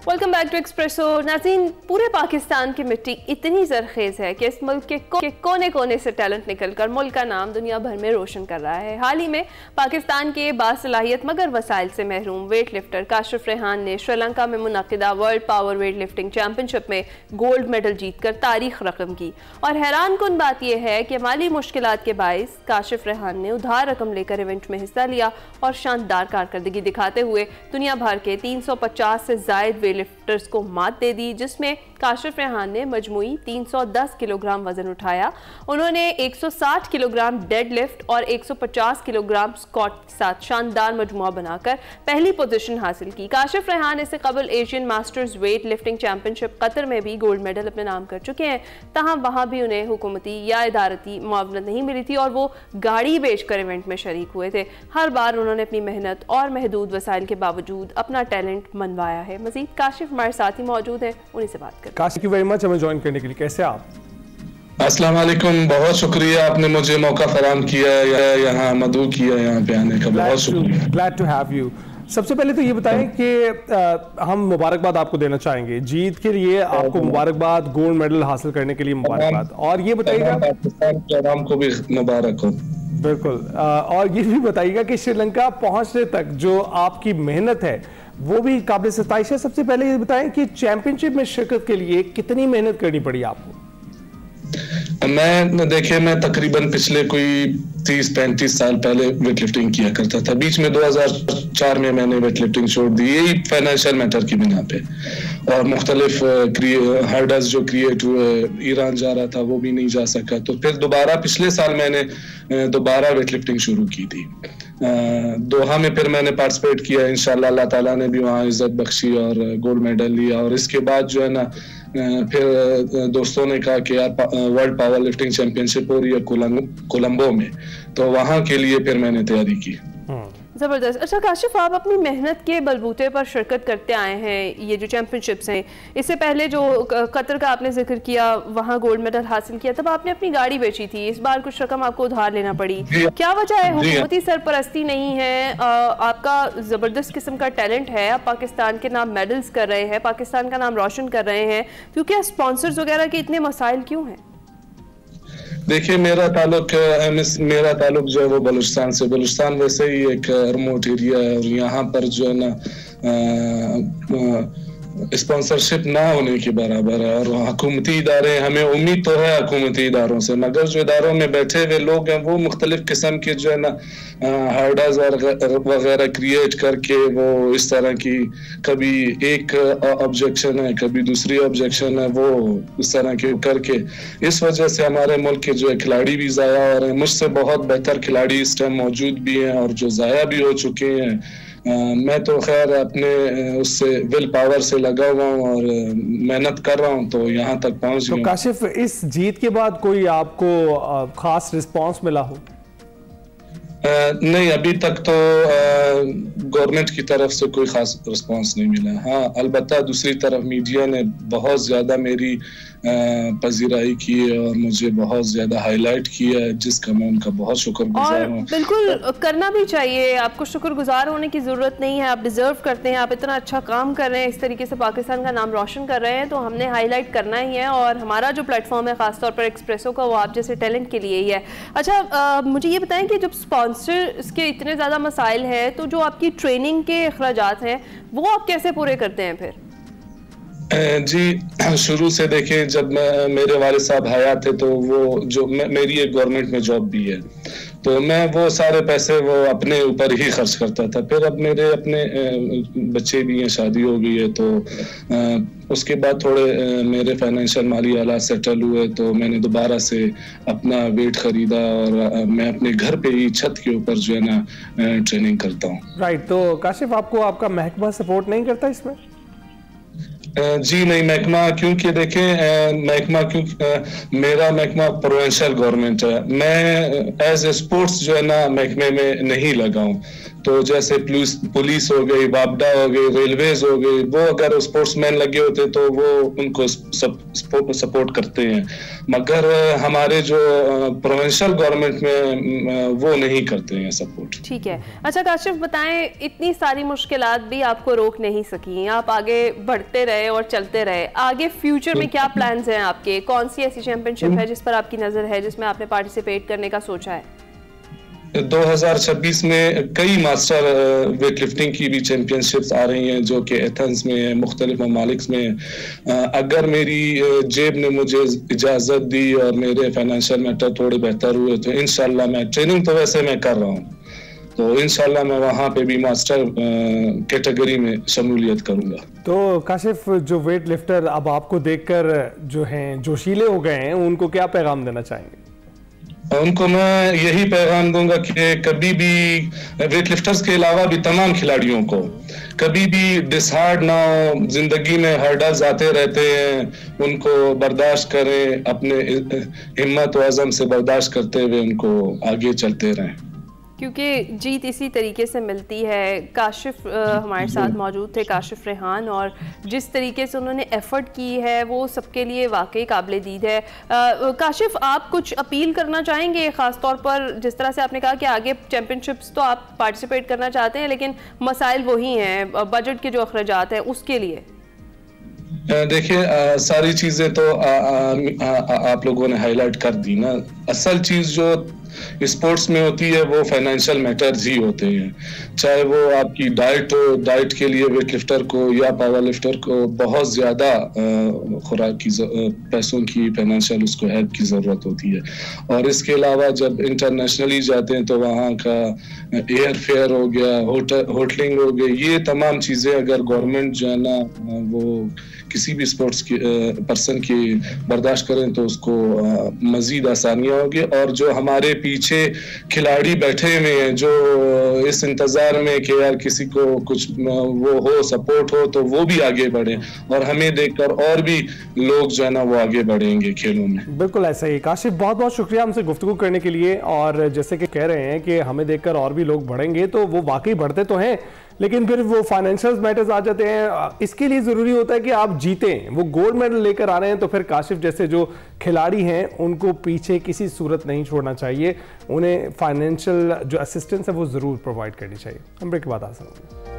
Welcome back to espresso. नाज़रीन, पूरे पाकिस्तान की मिट्टी इतनी ज़रखेज़ है कि इस मुल्क के कोने कोने से टैलेंट निकलकर मुल्क का नाम दुनिया भर में रोशन कर रहा है। हाल ही में पाकिस्तान के बासलाहियत मगर वसाइल से महरूम वेट लिफ्टर काशिफ रेहान ने श्रीलंका में मुनक़िदा world power weightlifting championship में गोल्ड मेडल जीतकर तारीख रकम की। और हैरान कुन बात यह है कि माली मुश्किलात के बाइस काशिफ रेहान ने उधार रकम लेकर इवेंट में हिस्सा लिया और शानदार कारकर्दगी दिखाते हुए दुनिया भर के 350 से ज़ायद वेट लिफ्टर्स को मात दे दी, जिसमें काशिफ रेहान ने मजमूई 310 किलोग्राम वजन उठाया। उन्होंने 160 किलोग्राम डेड लिफ्ट और 150 किलोग्राम स्क्वाट के साथ शानदार मजमुआ बनाकर पहली पोजीशन हासिल की। काशिफ रेहान इससे कबल Asian masters weight lifting championship Qatar में भी गोल्ड मेडल अपने नाम कर चुके हैं, तहाँ वहाँ भी उन्हें हुकूमती या इदारती मुआवनत नहीं मिली थी और वो गाड़ी बेचकर इवेंट में शरीक हुए थे। हर बार उन्होंने अपनी मेहनत और महदूद वसाइल के बावजूद अपना टैलेंट मनवाया है। मजीद काशिफ हमारे साथ ही मौजूद हैं, उन्हीं से बात करते हैं। Kashif, thank you very much हमें ज्वाइन करने के लिए। कैसे आप? अस्सलाम वालेकुम, बहुत शुक्रिया, आपने मुझे मौका फराहम किया है, यहाँ मदऊ किया यहाँ पे आने का, बहुत शुक्रिया। Glad to have you. सबसे पहले तो ये बताएं कि हम मुबारकबाद आपको देना चाहेंगे जीत के लिए, आपको मुबारकबाद, गोल्ड मेडल हासिल करने के लिए मुबारकबाद। और ये बताइएगा, पाकिस्तान के आवाम को भी मुबारक हो। बिल्कुल। और ये भी बताइएगा कि श्रीलंका पहुंचने तक जो आपकी मेहनत है वो भी काबिल सताइश है। सबसे पहले ये बताएं कि चैंपियनशिप में शिरकत के लिए कितनी मेहनत करनी पड़ी आपको? मैं तकरीबन पिछले कोई 30-35 साल पहले वेट लिफ्टिंग किया करता था। बीच में 2004 में मैंने वेट लिफ्टिंग छोड़ दी, यही फाइनेंशियल मैटर की बिना पे, और मुख्तलिफ हर्डल्स जो क्रिएट हुए, ईरान जा रहा था वो भी नहीं जा सका, तो फिर दोबारा पिछले साल मैंने दोबारा वेट लिफ्टिंग शुरू की थी। दोहा में फिर मैंने पार्टिसिपेट किया, इंशाल्लाह अल्लाह ताला ने भी वहाँ इज्जत बख्शी और गोल्ड मेडल लिया। और इसके बाद जो है ना फिर दोस्तों ने कहा कि यार वर्ल्ड पावर लिफ्टिंग चैंपियनशिप हो रही है कोलंबो में, तो वहाँ के लिए फिर मैंने तैयारी की। ज़बरदस्त। अच्छा काशिफ, आप अपनी मेहनत के बलबूते पर शिरकत करते आए हैं, ये जो चैंपियनशिप्स हैं, इससे पहले जो कतर का आपने जिक्र किया वहाँ गोल्ड मेडल हासिल किया, तब आपने अपनी गाड़ी बेची थी, इस बार कुछ रकम आपको उधार लेना पड़ी, क्या वजह है? हुकूमती सरपरस्ती नहीं है, आपका ज़बरदस्त किस्म का टैलेंट है, आप पाकिस्तान के नाम मेडल्स कर रहे हैं, पाकिस्तान का नाम रोशन कर रहे हैं, क्योंकि स्पॉन्सर्स वगैरह के इतने मसाइल क्यों हैं? देखिए, मेरा ताल्लुक जो है वो बलूचिस्तान से। बलूचिस्तान वैसे ही एक रिमोट एरिया है और यहाँ पर जो है ना स्पॉन्सरशिप ना होने के बराबर है। और हुकूमती इदारे, हमें उम्मीद तो है हुकूमती इदारों से, मगर जो इदारों में बैठे हुए लोग हैं वो मुख्तलिफ किस्म के जो है ना हर्डल्स वगैरह क्रिएट करके वो इस तरह की, कभी एक ऑब्जेक्शन है कभी दूसरी ऑब्जेक्शन है, वो इस तरह के करके इस वजह से हमारे मुल्क के जो है खिलाड़ी भी ज़ाया हो रहे हैं। मुझसे बहुत बेहतर खिलाड़ी इस टाइम मौजूद भी हैं और जो ज़ाया भी हो चुके हैं। मैं तो खैर अपने उससे विल पावर से लगा हुआ हूँ और मेहनत कर रहा हूँ, तो यहाँ तक पहुँच गया। तो काशिफ, इस जीत के बाद कोई आपको खास रिस्पांस मिला हो? नहीं, अभी तक तो गवर्नमेंट की तरफ से कोई खास रिस्पांस नहीं मिला। हाँ, अलबत्ता दूसरी तरफ मीडिया ने बहुत ज़्यादा मेरी पजीराई की है और मुझे बहुत ज़्यादा हाईलाइट किया है, जिसका मैं उनका बहुत शुक्रगुजार हूँ। बिल्कुल करना भी चाहिए, आपको शुक्रगुजार होने की ज़रूरत नहीं है, आप डिज़र्व करते हैं, आप इतना अच्छा काम कर रहे हैं, इस तरीके से पाकिस्तान का नाम रोशन कर रहे हैं, तो हमने हाईलाइट करना ही है। और हमारा जो प्लेटफॉर्म है ख़ासतौर पर एक्सप्रेसो का, वो आप जैसे टैलेंट के लिए ही है। अच्छा, मुझे ये बताएं कि जब स्पॉन्सर्स के इतने ज़्यादा मसाइल हैं, तो जो आपकी ट्रेनिंग के अखराजात हैं वो आप कैसे पूरे करते हैं फिर? जी, शुरू से देखें, जब मेरे वालिद साहब हयात थे तो वो जो मेरी एक गवर्नमेंट में जॉब भी है, तो मैं वो सारे पैसे वो अपने ऊपर ही खर्च करता था। फिर अब मेरे अपने बच्चे भी हैं, शादी हो गई है, तो उसके बाद थोड़े मेरे फाइनेंशियल माली हालात सेटल हुए, तो मैंने दोबारा से अपना वेट खरीदा और मैं अपने घर पे ही छत के ऊपर जो है ना ट्रेनिंग करता हूँ। राइट। तो काशिफ, आपको आपका महकमा सपोर्ट नहीं करता इसमें? जी नहीं, महकमा, क्योंकि देखें मेरा महकमा प्रोविंशियल गवर्नमेंट है, मैं एज ए स्पोर्ट्स जो है ना महकमे में नहीं लगा हूँ। तो जैसे पुलिस हो गई, वापडा हो गई, रेलवेज हो गई, वो अगर स्पोर्ट्समैन लगे होते तो वो उनको सपोर्ट करते हैं, मगर हमारे जो प्रोविंशियल गवर्नमेंट में वो नहीं करते हैं सपोर्ट। ठीक है। अच्छा काशिफ बताएं, इतनी सारी मुश्किलात भी आपको रोक नहीं सकी, आप आगे बढ़ते रहे और चलते रहे, आगे फ्यूचर में क्या प्लान्स हैं आपके? कौन सी ऐसी चैंपियनशिप है जिस पर आपकी नजर है, जिसमें आपने पार्टिसिपेट करने का सोचा है? 2026 में कई मास्टर वेट लिफ्टिंग की भी चैंपियनशिप्स आ रही हैं जो कि एथेंस में, मुख्तलिफ ममालिक में। अगर मेरी जेब ने मुझे इजाज़त दी और मेरे फाइनेंशियल मैटर थोड़े बेहतर हुए तो इंशाल्लाह, मैं ट्रेनिंग तो वैसे मैं कर रहा हूँ, तो इंशाल्लाह मैं वहाँ पे भी मास्टर कैटेगरी में शमूलियत करूँगा। तो काशिफ, जो वेट लिफ्टर अब आपको देखकर जो हैं जोशीले हो गए हैं, उनको क्या पैगाम देना चाहेंगे? उनको मैं यही पैगाम दूंगा कि कभी भी वेट लिफ्टर्स के अलावा भी तमाम खिलाड़ियों को कभी भी डिसहार्ड ना हो, जिंदगी में हर्डल्स आते रहते हैं, उनको बर्दाश्त करें, अपने हिम्मत व अज़म से बर्दाश्त करते हुए उनको आगे चलते रहें, क्योंकि जीत इसी तरीके से मिलती है। काशिफ हमारे साथ मौजूद थे, काशिफ रेहान, और जिस तरीके से उन्होंने एफर्ट की है वो सबके लिए वाकई काबिल दीद है। काशिफ, आप कुछ अपील करना चाहेंगे, ख़ास तौर पर जिस तरह से आपने कहा कि आगे चैम्पियनशिप्स तो आप पार्टिसिपेट करना चाहते हैं लेकिन मसाइल वही हैं, बजट के जो अखराजात हैं उसके लिए? देखिए, सारी चीज़ें तो आप लोगों ने हाईलाइट कर दी ना। असल चीज़ जो स्पोर्ट्स में होती है वो फाइनेंशियल मैटर्स ही होते हैं, चाहे वो आपकी डाइट हो, डाइट के लिए वेट लिफ्टर को या पावर लिफ्टर को बहुत ज़्यादा खुराक की पैसों की, फाइनेंशियल उसको हेल्प की ज़रूरत होती है। और इसके अलावा जब इंटरनेशनली जाते हैं तो वहाँ का एयर फेयर हो गया, होटलिंग हो गई, ये तमाम चीज़ें अगर गवर्नमेंट जो है ना वो किसी भी स्पोर्ट्स की पर्सन की बर्दाश्त करें तो उसको मज़ीद आसानियाँ होगी। और जो हमारे पीछे खिलाड़ी बैठे हुए हैं जो इस इंतजार में कि यार किसी को कुछ वो हो, सपोर्ट हो, तो वो भी आगे बढ़े और हमें देखकर और भी लोग जो है ना वो आगे बढ़ेंगे खेलों में। बिल्कुल ऐसा ही। काशिफ, बहुत बहुत शुक्रिया हमसे गुफ्तगू करने के लिए। और जैसे कि कह रहे हैं कि हमें देखकर और भी लोग बढ़ेंगे, तो वो वाकई बढ़ते तो हैं लेकिन फिर वो फाइनेंशियल मैटर्स आ जाते हैं। इसके लिए ज़रूरी होता है कि आप जीतें। वो गोल्ड मेडल लेकर आ रहे हैं तो फिर काशिफ जैसे जो खिलाड़ी हैं उनको पीछे किसी सूरत नहीं छोड़ना चाहिए, उन्हें फाइनेंशियल जो असिस्टेंस है वो ज़रूर प्रोवाइड करनी चाहिए। हम ब्रेक के बाद आ सकते हैं।